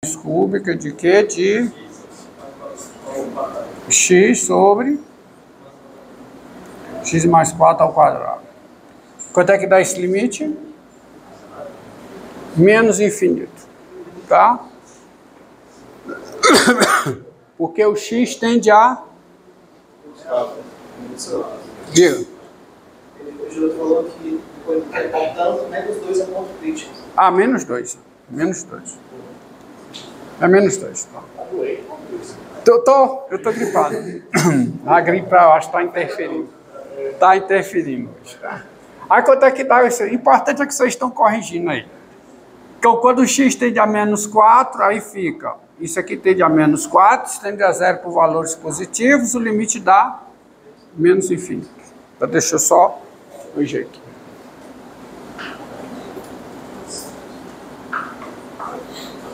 cúbica de quê? De x sobre x mais 4 ao quadrado. Quanto é que dá esse limite? Menos infinito, tá? Porque o x tende a... Diga. O Júlio falou que quando está importando, menos 2 é ponto crítico. Ah, menos 2. Menos 2. É menos 2, tá? Eu tô gripado. A gripe, eu acho que está interferindo. Está interferindo hoje, tá? Aí quanto é que dá isso? O importante é que vocês estão corrigindo aí. Então, quando o x tende a menos 4, aí fica... Isso aqui tende a menos 4, se tende a 0 por valores positivos, o limite dá menos infinito. Então, deixa eu só corrigir aqui.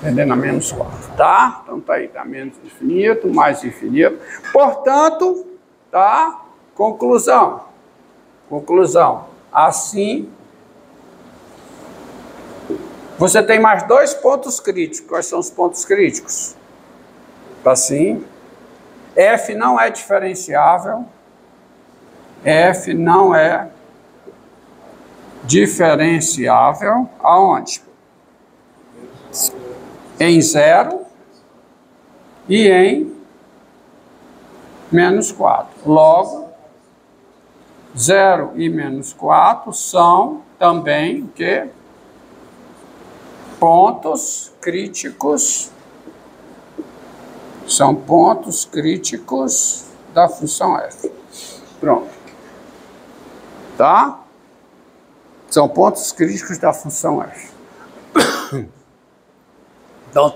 Tendendo a menos 4, tá? Então, tá aí, tá menos infinito, mais infinito. Portanto, tá? Conclusão. Conclusão. Assim, você tem mais 2 pontos críticos. Quais são os pontos críticos? Assim, f não é diferenciável. F não é diferenciável. Aonde? Em 0 e em menos 4. Logo, 0 e menos 4 são também o quê? Pontos críticos. São pontos críticos da função f. Pronto. Tá? São pontos críticos da função f. Então,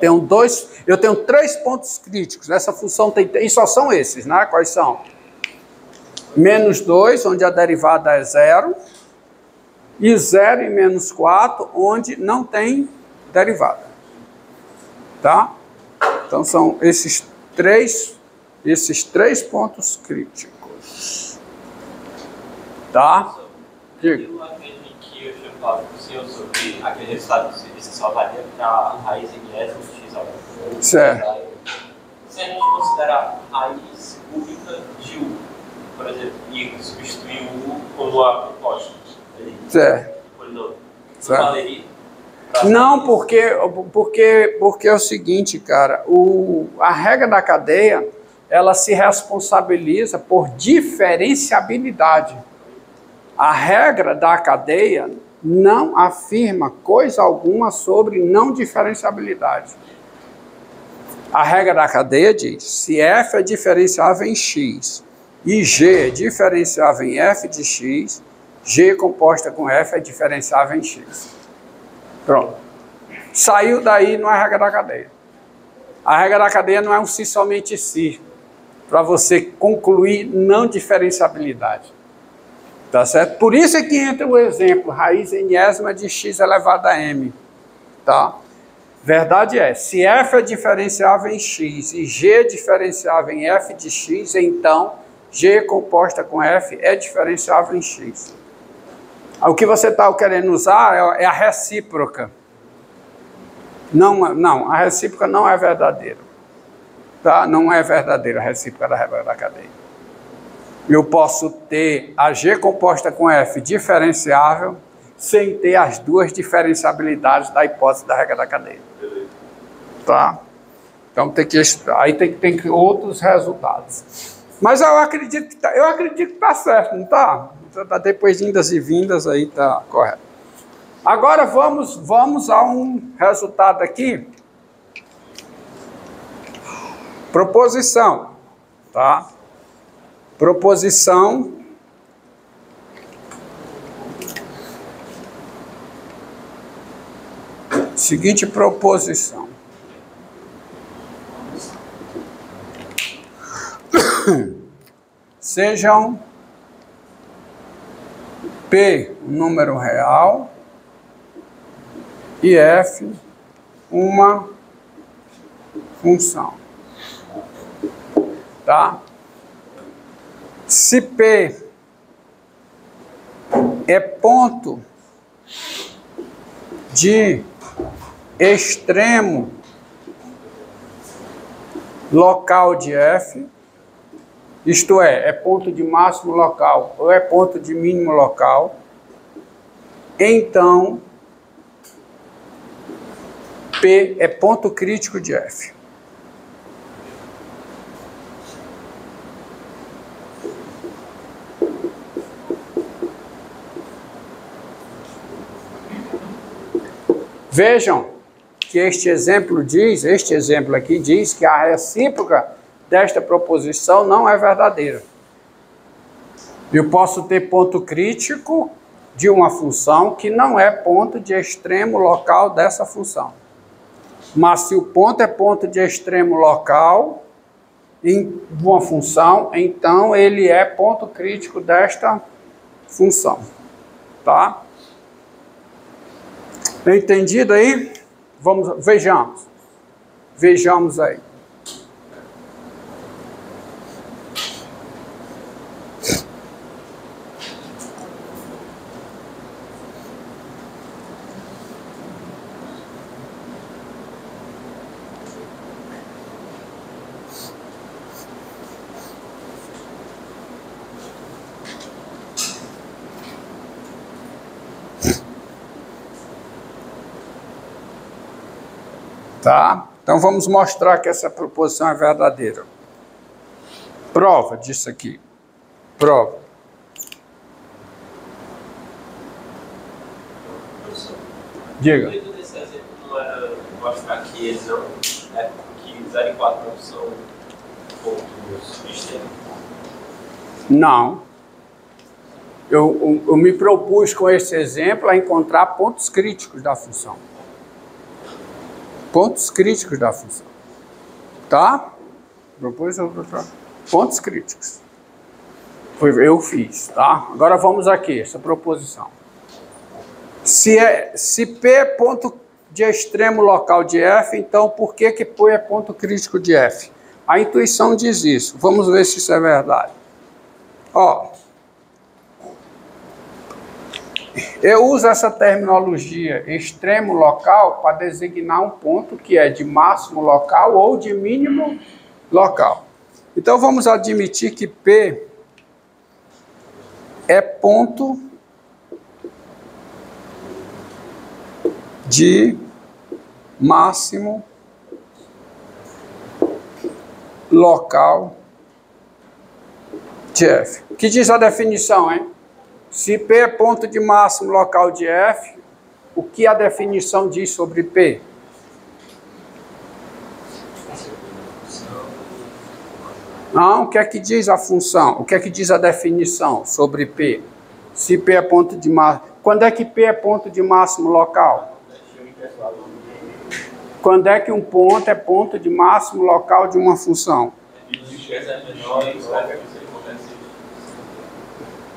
eu tenho 3 pontos críticos. Essa função tem... E só são esses, né? Quais são? Menos 2, onde a derivada é 0. E 0 e menos 4, onde não tem derivada. Tá? Então, são esses três pontos críticos. Tá? Aquilo que eu tinha falado com o senhor sobre aquele resultado que você só valia para a raiz enésima de x ao quadrado. Certo. Se a gente considerar a raiz cúbica de u, por exemplo, e substituir o u como a proposta, Certo. não Certo. valeria? Não, porque é o seguinte, cara, a regra da cadeia, ela se responsabiliza por diferenciabilidade. A regra da cadeia não afirma coisa alguma sobre não diferenciabilidade. A regra da cadeia diz, se f é diferenciável em x e g é diferenciável em f de x, g composta com f é diferenciável em x. Pronto. Saiu daí, não é a regra da cadeia. A regra da cadeia não é um si somente si, para você concluir não diferenciabilidade. Tá certo? Por isso é que entra o exemplo, raiz enésima de x elevado a m. Tá? Verdade é, se f é diferenciável em x e g é diferenciável em f de x, então g composta com f é diferenciável em x. O que você está querendo usar é a recíproca. Não, a recíproca não é verdadeira. Tá? Não é verdadeira a recíproca da regra da cadeia. Eu posso ter a G composta com F diferenciável sem ter as duas diferenciabilidades da hipótese da regra da cadeia. Tá? Então tem que outros resultados. Mas eu acredito que está certo, não está? Depois de indas e vindas aí está correto. Agora vamos a um resultado aqui. Proposição, tá? Proposição seguinte proposição. Sejam P um número real e F uma função. Tá? Se P é ponto de extremo local de f, isto é ponto de máximo local ou é ponto de mínimo local, então P é ponto crítico de f. Vejam que este exemplo aqui diz que a recíproca desta proposição não é verdadeira. Eu posso ter ponto crítico de uma função que não é ponto de extremo local dessa função. Mas se o ponto é ponto de extremo local em uma função, então ele é ponto crítico desta função. Tá? Entendido aí? Vejamos. Vejamos aí. Tá? Então vamos mostrar que essa proposição é verdadeira. Prova disso aqui. Prova. Diga. O intuito desse exemplo não era mostrar que eles não, que 0 e 4 não são pontos extremos? Não. Eu me propus com esse exemplo a encontrar pontos críticos da função. Pontos críticos da função. Tá? Propus pontos críticos. Eu fiz, tá? Agora vamos aqui, essa proposição. Se P é ponto de extremo local de F, então por que P é ponto crítico de F? A intuição diz isso. Vamos ver se isso é verdade. Ó, eu uso essa terminologia extremo local para designar um ponto que é de máximo local ou de mínimo local. Então vamos admitir que P é ponto de máximo local de F. O que diz a definição, hein? Se P é ponto de máximo local de F, o que a definição diz sobre P? Não, o que é que diz a função? O que é que diz a definição sobre P? Se P é ponto de máximo... Quando é que P é ponto de máximo local? Quando é que um ponto é ponto de máximo local de uma função?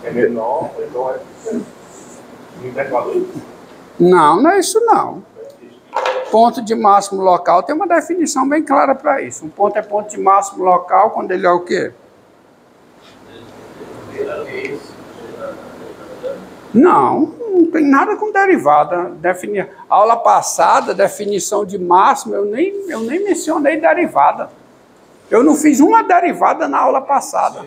É menor, então é um intervalo. Não, não é isso não. Ponto de máximo local tem uma definição bem clara para isso. Um ponto é ponto de máximo local quando ele é o quê? Não, não tem nada com derivada. Aula passada, definição de máximo, eu nem mencionei derivada. Eu não fiz uma derivada na aula passada.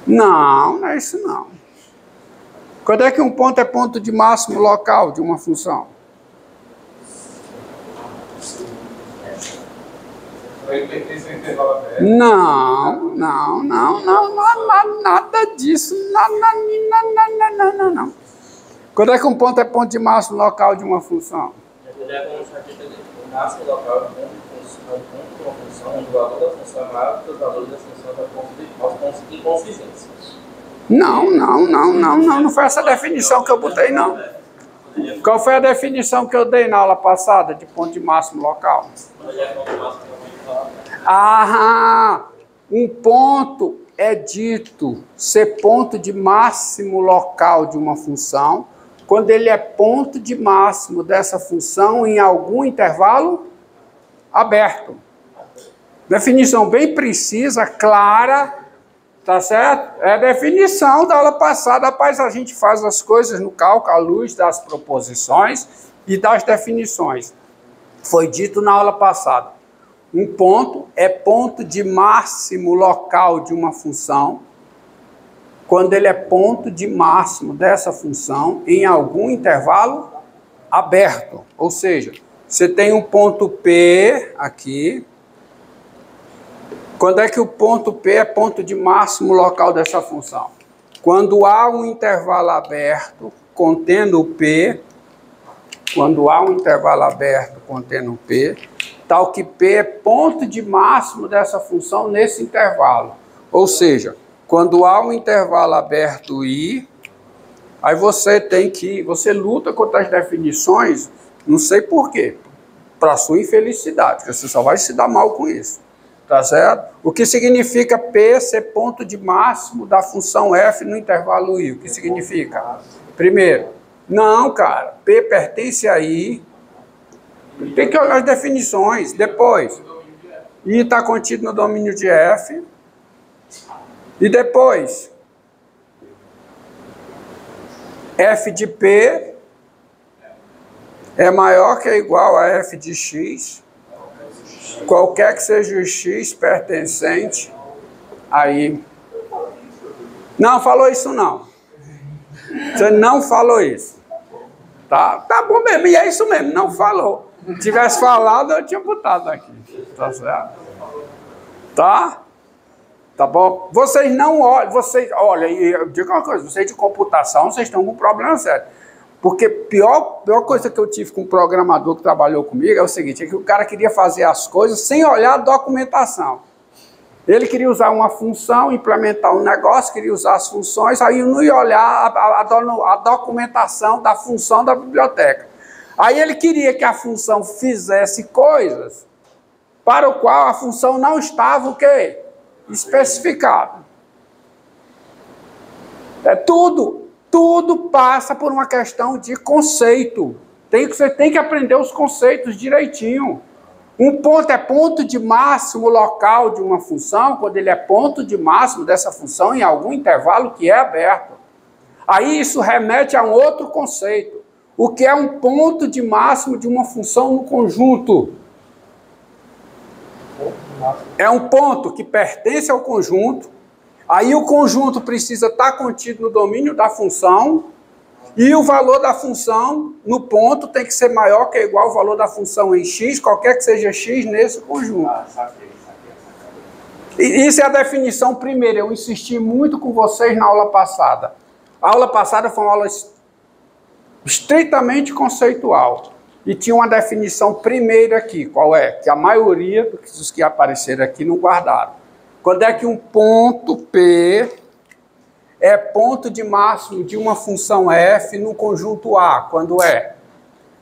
Não, não é isso não. Quando é que um ponto é ponto de máximo local de uma função? Não, nada disso. Não. Quando é que um ponto é ponto de máximo local de uma função? O máximo local é um ponto de uma função onde o valor da função é maior que os valores da função da pontos de inconsistência. Não foi essa definição que eu botei, não. Qual foi a definição que eu dei na aula passada de ponto de máximo local? Um ponto é dito ser ponto de máximo local de uma função quando ele é ponto de máximo dessa função em algum intervalo aberto. Definição bem precisa, clara, tá certo? É a definição da aula passada, rapaz, a gente faz as coisas no cálculo à luz das proposições e das definições. Foi dito na aula passada. Um ponto é ponto de máximo local de uma função, quando ele é ponto de máximo dessa função em algum intervalo aberto. Ou seja, você tem um ponto P aqui. Quando é que o ponto P é ponto de máximo local dessa função? Quando há um intervalo aberto contendo o P, quando há um intervalo aberto contendo o P, tal que P é ponto de máximo dessa função nesse intervalo. Ou seja, quando há um intervalo aberto I, aí você luta contra as definições, não sei por quê, para sua infelicidade, porque você só vai se dar mal com isso, tá certo? O que significa P ser ponto de máximo da função F no intervalo I? O que significa? Primeiro, não, cara, P pertence a I, tem que olhar as definições. Depois, I está contido no domínio de F. E depois, F de P é maior que ou igual a F de X, qualquer que seja o X pertencente a I. Não falou isso, não. Você não falou isso. Tá bom mesmo, e é isso mesmo, não falou. Se tivesse falado, eu tinha botado aqui. Tá certo? Tá bom? Vocês não olham, olha, eu digo uma coisa, vocês de computação, vocês estão com um problema sério. Porque a pior coisa que eu tive com um programador que trabalhou comigo é o seguinte, é que o cara queria fazer as coisas sem olhar a documentação. Ele queria usar uma função, implementar um negócio, queria usar as funções, aí não ia olhar a documentação da função da biblioteca. Aí ele queria que a função fizesse coisas para o qual a função não estava o quê? Especificada. Tudo passa por uma questão de conceito. Você tem que aprender os conceitos direitinho. Um ponto é ponto de máximo local de uma função, quando ele é ponto de máximo dessa função em algum intervalo que é aberto. Aí isso remete a um outro conceito. O que é um ponto de máximo de uma função no conjunto? É um ponto que pertence ao conjunto, aí o conjunto precisa estar contido no domínio da função, e o valor da função no ponto tem que ser maior que ou igual ao valor da função em x, qualquer que seja x nesse conjunto. E isso é a definição primeira, eu insisti muito com vocês na aula passada. A aula passada foi uma aula estritamente conceitual. E tinha uma definição primeira aqui, qual é? Que a maioria dos que apareceram aqui não guardaram. Quando é que um ponto P é ponto de máximo de uma função F no conjunto A? Quando é?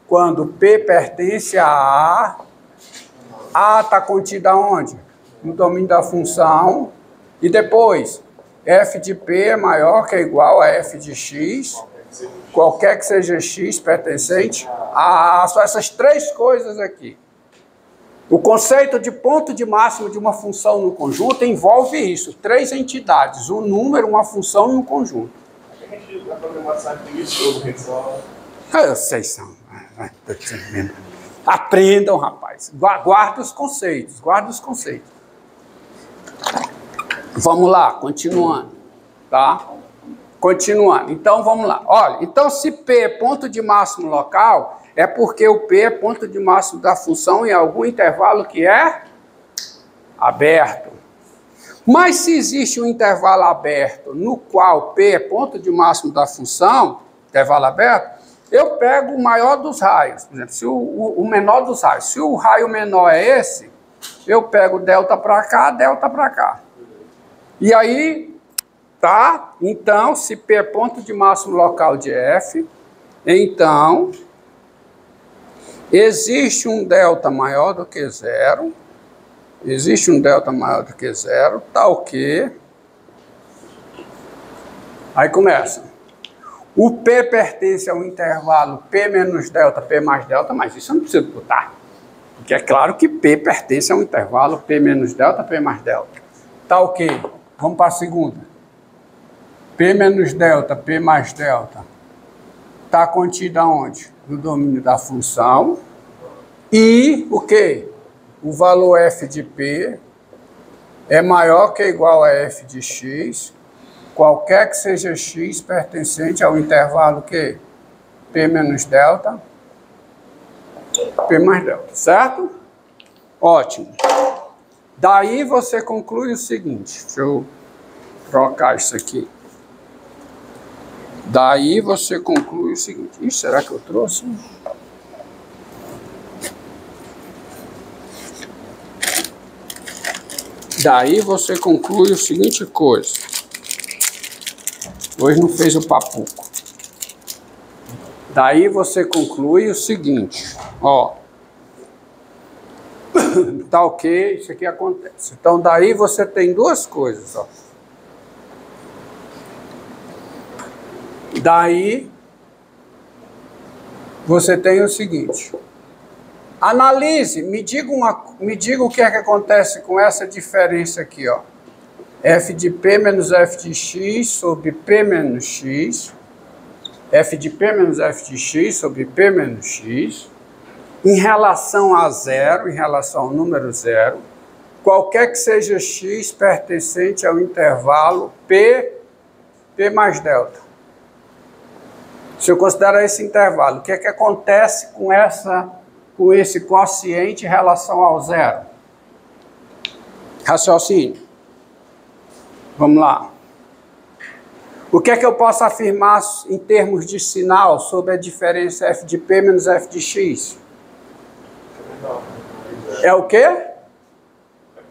Quando P pertence a A está contida onde? No domínio da função. E depois, F de P é maior que ou igual a F de X, qualquer que seja X pertencente a só essas três coisas aqui. O conceito de ponto de máximo de uma função no conjunto envolve isso, três entidades, um número, uma função e um conjunto. A gente na programação sabe isso, Vocês são... Aprendam, rapaz. Guarda os conceitos, Vamos lá, continuando, tá? Continuando, então vamos lá. Olha, então se P é ponto de máximo local, é porque o P é ponto de máximo da função em algum intervalo que é aberto. Mas se existe um intervalo aberto no qual P é ponto de máximo da função, intervalo aberto, eu pego o maior dos raios. Por exemplo, se o menor dos raios. Se o raio menor é esse, eu pego delta para cá, delta para cá. E aí... Tá? Então, se P é ponto de máximo local de F, então, existe um delta maior do que zero, tal que... Aí começa. O P pertence ao intervalo P menos delta, P mais delta, mas isso eu não preciso botar. Porque é claro que P pertence ao intervalo P menos delta, P mais delta. Tal que... Vamos para a segunda. P menos delta, P mais delta, está contida onde? No domínio da função. E o quê? o valor f de P é maior que ou igual a f de x, qualquer que seja x pertencente ao intervalo que P menos delta, P mais delta, certo? Ótimo. Daí você conclui o seguinte, deixa eu trocar isso aqui. Daí você conclui o seguinte, ixi, será que eu trouxe? Daí você conclui o seguinte coisa. Hoje não fez o papuco. Daí você conclui o seguinte, ó. Tá ok, isso aqui acontece. Então daí você tem duas coisas, ó. Daí você tem o seguinte. Analise, me diga o que é que acontece com essa diferença aqui, ó. F de P menos F de X sobre P menos X. F de P menos F de X sobre P menos X. Em relação a zero, em relação ao número zero, qualquer que seja X pertencente ao intervalo P mais delta. Se eu considerar esse intervalo, o que é que acontece com esse quociente em relação ao zero? Raciocínio. Vamos lá. O que é que eu posso afirmar em termos de sinal sobre a diferença f de P menos f de x? É o quê?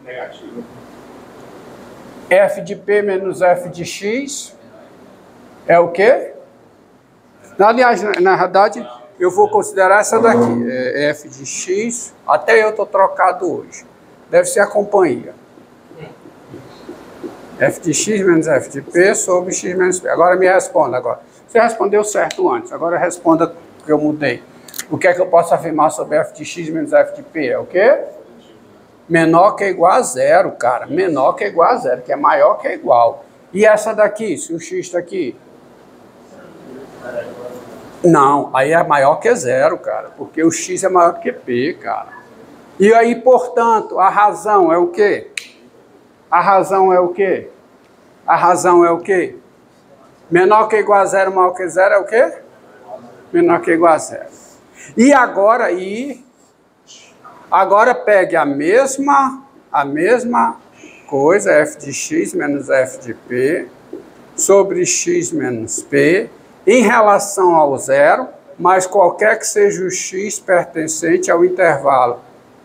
Negativo. F de P menos f de x é o quê? Aliás, na verdade, eu vou considerar essa daqui. É f de x, até eu estou trocado hoje. Deve ser a companhia. F de x menos f de P sobre x menos P. Agora me responda agora. Você respondeu certo antes, agora responda o que eu mudei. O que é que eu posso afirmar sobre f de x menos f de P? É o quê? Menor que ou igual a zero, cara. Menor que ou igual a zero, que é maior que ou igual. E essa daqui, se o x está aqui? Não, aí é maior que zero, cara. Porque o x é maior que P, cara. E aí, portanto, a razão é o quê? A razão é o quê? A razão é o quê? Menor que ou igual a zero, maior que zero é o quê? Menor que ou igual a zero. E agora pegue a mesma coisa, f de x menos f de P, sobre x menos P, em relação ao zero, mas qualquer que seja o x pertencente ao intervalo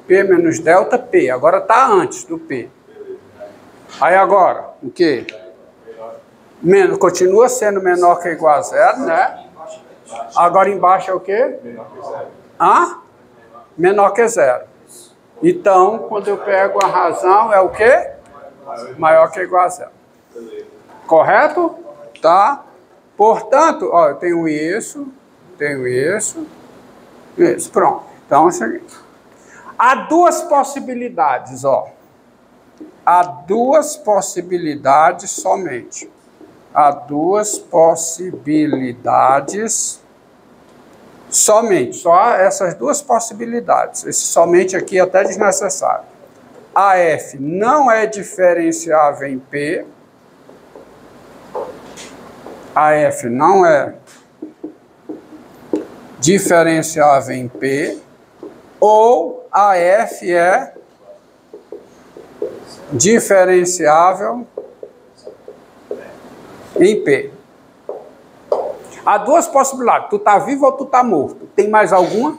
P menos delta P. Agora está antes do P. Aí agora, o quê? Continua sendo menor que ou igual a zero, né? Agora embaixo é o quê? Hã? Menor que zero. Então, quando eu pego a razão, é o quê? Maior que ou igual a zero. Correto? Tá? Portanto, ó, eu tenho isso, pronto. Então é o seguinte. Há duas possibilidades, ó. Há duas possibilidades somente. Há duas possibilidades somente. Só essas duas possibilidades. Esse somente aqui é até desnecessário. A F não é diferenciável em P. A F não é diferenciável em P. Ou a F é diferenciável em P. Há duas possibilidades. Tu tá vivo ou tu tá morto? Tem mais alguma?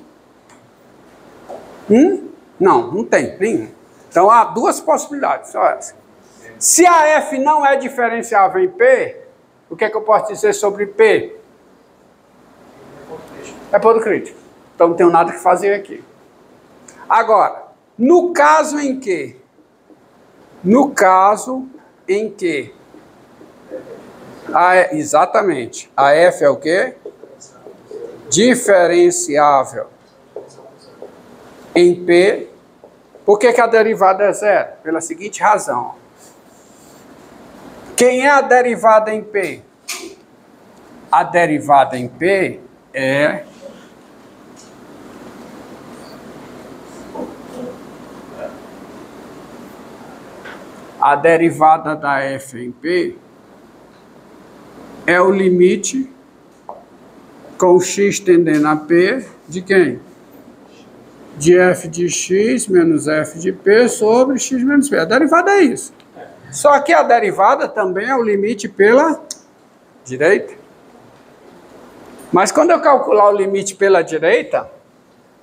Não, não tem nenhuma. Então há duas possibilidades, só essa. Se a F não é diferenciável em P, o que é que eu posso dizer sobre P? É ponto crítico. Então não tenho nada que fazer aqui. Agora, no caso em que exatamente, a F é o quê? Diferenciável em P. Por que a derivada é zero? Pela seguinte razão. Quem é a derivada em P? A derivada em P é A derivada da f em p é o limite com x tendendo a p de quem? De f de x menos f de p sobre x menos p. A derivada é isso. Só que a derivada também é o limite pela direita. Mas quando eu calcular o limite pela direita,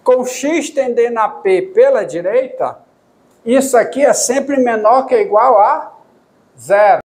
com x tendendo a p pela direita, isso aqui é sempre menor que ou igual a zero.